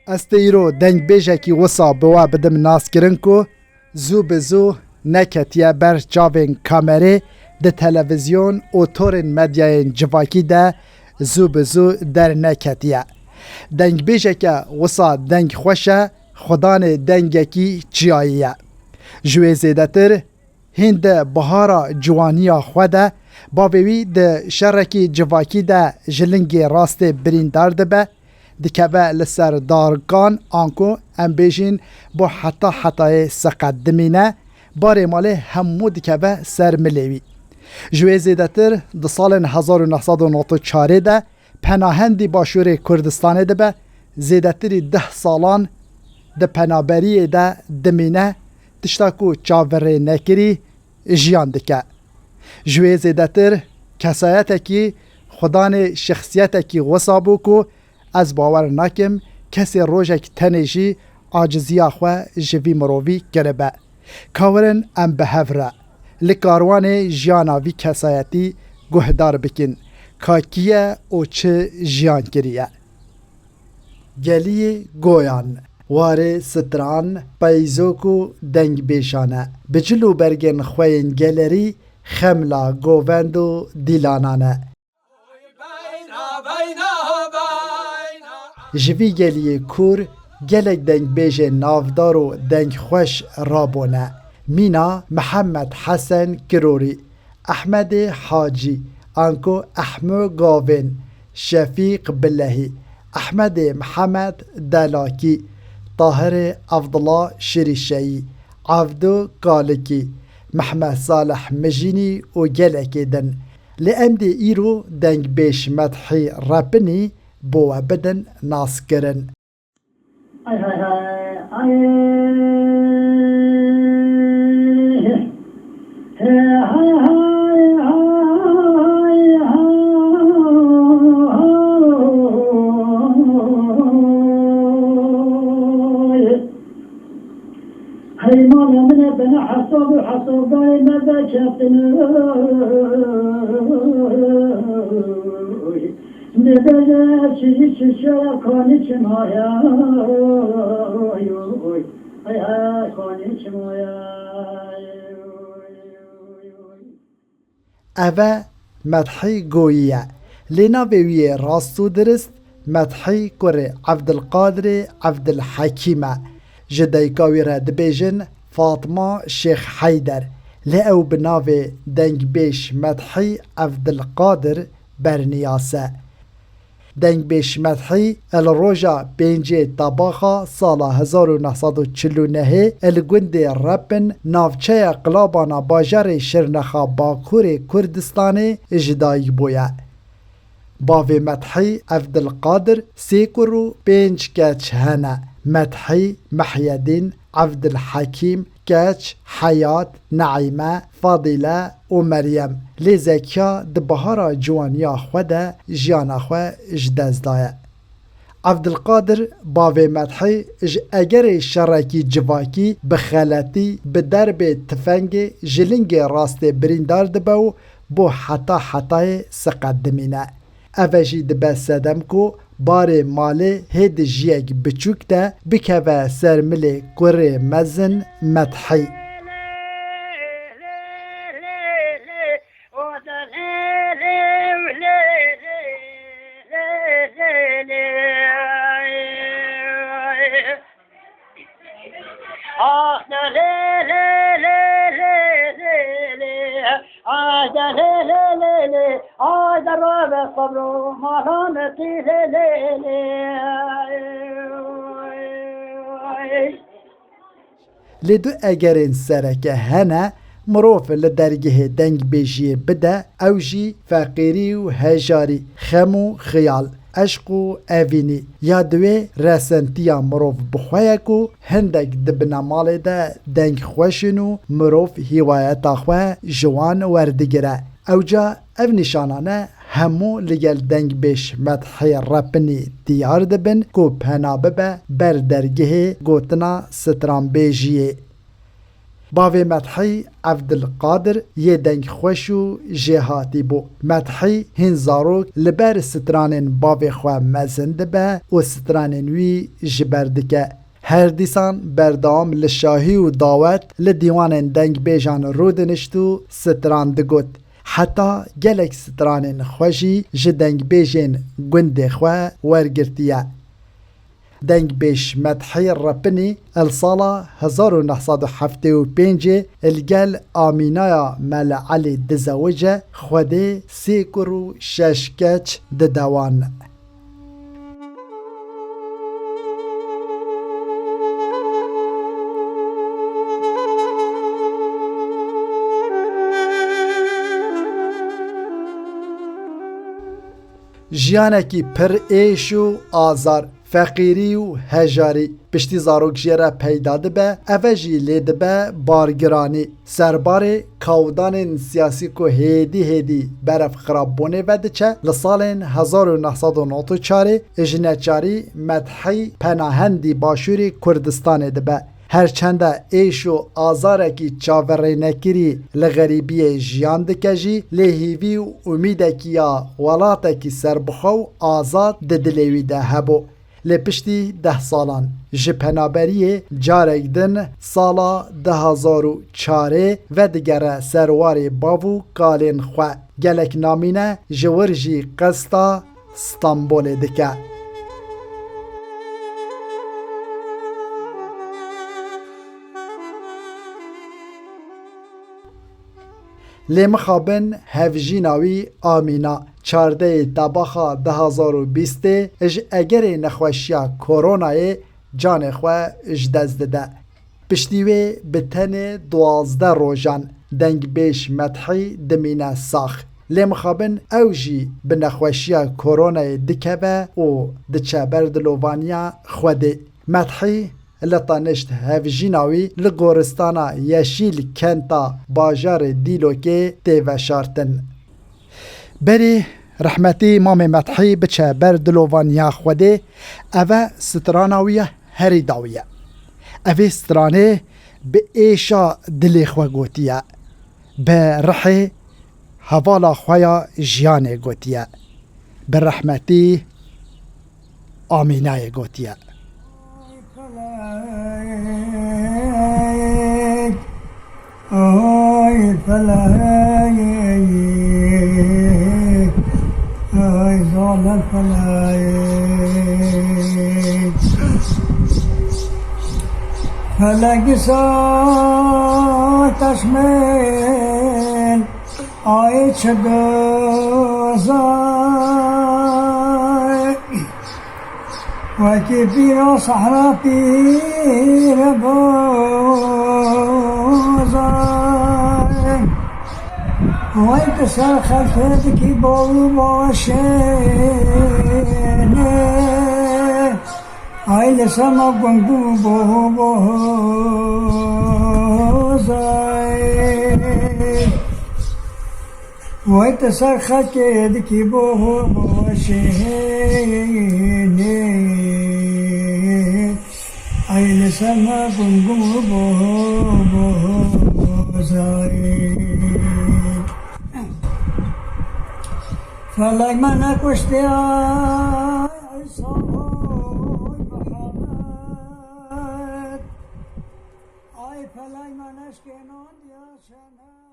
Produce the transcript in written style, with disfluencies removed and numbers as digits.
استیرو دنگ بیجه کی وسا بوا بدم ناس کرن کو زو بزو نکتیه بر جاوین کامره ده تلویزیون و تورن مدیاین جواکی ده زو بزو در نکتیه دنگ بیجه که وسا دنگ خوشه خدان دنگه کی چیاییه جوی زیده تر هند بهارا جوانیا خوده باوی ده شرکی جواکی ده جلنگی راست بریندار ده به دکبه لسر دارگان آنکو ام بیجین با حتای سقدمینه باره ماله همو دکبه سر ملیوی جوی زیده تر ده سال 1994 ده پناهندی باشور کردستانه ده به زیده تری 10 سالان ده پنابری ده دمینه تشتاکو چاوره نکری جیان دکه جوی زیده تر کسایت کی خدان شخصیت کی وصابو کو از باور نکم کسی روژک تنیجی عاجزی خواه جوی مرووی کربه کورن ام بهوره لکاروان جیاناوی کسایتی گهدار بکن کاکیه او چه جیان کریه گلی گویان واره ستران پیزوکو دنگ بیشانه بجلو برگن خوین گلری خملا گووندو دیلانانه جوی گلی کور گلک دنگ بیجه نافدار و دنگ خوش رابونه مینا محمد حسن کروری احمد حاجی انکو احمو گاوین شفیق بلهی احمد محمد دلاکی طاهر عبدالله شریشایی عبدو کالکی محمد صالح مجینی و گلک دن لأمد ایرو دنگ بیش مدحی رپنی بو بدن ناس کرن حصل داري ماذا شافتنا نبدا شيء كوني شمايا اي كوني شمايا اوه مدحی گوییه لینا بیوی راستو درست مدحی کره عبدالقادر عبدالحکیمه جدیکاوی را دبیجن فاطمه شیخ حیدر لأو بناوی دنگ بیش مدحی عبدالقادر برنیاسه دنگ بیش مدحی الروژا بینجی طباخا سالا 1949 الگوند رپن نافچه قلابانا باجر شرنخا باکور کردستانی اجدایی بویا باوی مدحی عبدالقادر سیکرو 5 کچ هنه مدحی محیدین عبدالحکیم کچ حیات نعیمه فاضله و مریم لیزکیا دبهارا جوانیا خوده جیانا خو جدزدایه عبدالقادر باوی مدحی اگر شرکی جواکی بخالتی به درب تفنگ جلنگ راست بریندار دبو بو حتای سقدمینه اوشی دبه سدم کو بار ماله هید جیگ بچوک ده بکوه سرمل کره مزن مدحی لیدو اگرین سرکه هنه مروف لدرگه دنگ بیجی بده اوجی فقیری و هجاری خمو خیال عشق و اوینی یا دوی رسنتیا مروف بخویکو هندک دبنامال ده دنگ خوشنو مروف هیوایتا خواه جوان وردگره اوجا او نشانانه همو لگل دنگ بیش مدحی رپنی دیار دبن کو پنابه به بر درگه گوتنا ستران بیجیه باوی مدحی عبدالقادر یه دنگ خوش و جهاتی بو. مدحی هین زاروک لبر سترانین باوی خواه مزند به و سترانین وی جبردکه. هر دیسان بردام لشاهی و داوت لدیوان دنگ بیجان رو دنشتو ستران دگوت. حتی گلک سترانین خوشی جدنگ بیجین گنده خواه ورگرتیه. دنگ بیش مدحی رپنی السالا 1975 الگل آمینایا مل علی دزوجه خوده سیکر و ششکچ ددوان. جیانکی پر ایش و آزار، فقیری و هجاری پشتی زاروک جیره پیدا دبه اوه جی لید به بارگرانی سربار کاودان سیاسی کو هیدی برف خراب بونه وده چه لسالین 1994 اجنچاری مدحی پناهندی باشوری کردستان دبه. هرچنده ایش و آزارکی چاوره نکری لغریبی جیان دکجی لحیوی و امیدکی یا ولاتکی سربخو آزاد ددلیوی ده هبو. لپشتی 10 سالان جپنابری جارک دن سالا 2004 و دیگر سروار باوو کالین خواه گلک نامینه جورجی قسطا استانبول دکه. لیمخابن هفجیناوی آمینا 14 دباخا 2020 اج اگر نخوشیا کرونای جان خواه اج دزدده. پشتیوه بتن 12 روژان دنگ بیش مدحی دمینه ساخ. لیمخابن اوجی به نخوشیا کرونای دکبه و دچه بردلوانیا خوده. مدحی لطانشت هفجیناوی لگورستانا یشیل کنتا باجار دیلوکه تیوشارتن. بری رحمتی مام مدحی بچه بردلوانیا خوده اوه ستراناویه هری داویه. اوه سترانه به ایشا دلی خواه گوتیه. به رحی حوالا خواه جیانه گوتیه. به رحمتی آمینه گوتیه. آی فلک آی زال فلک فلک ساتش من آی چه گذار وکی پیرا صحرا پیر بازار وای پسر خلفت کی باو باشه ای لسما گنگو بازار وای پسر خلفت کی باو باشه ای لسما گنگو بازار فلک من کشته ای سامای محمد ای فلک من اشکنان یا چنه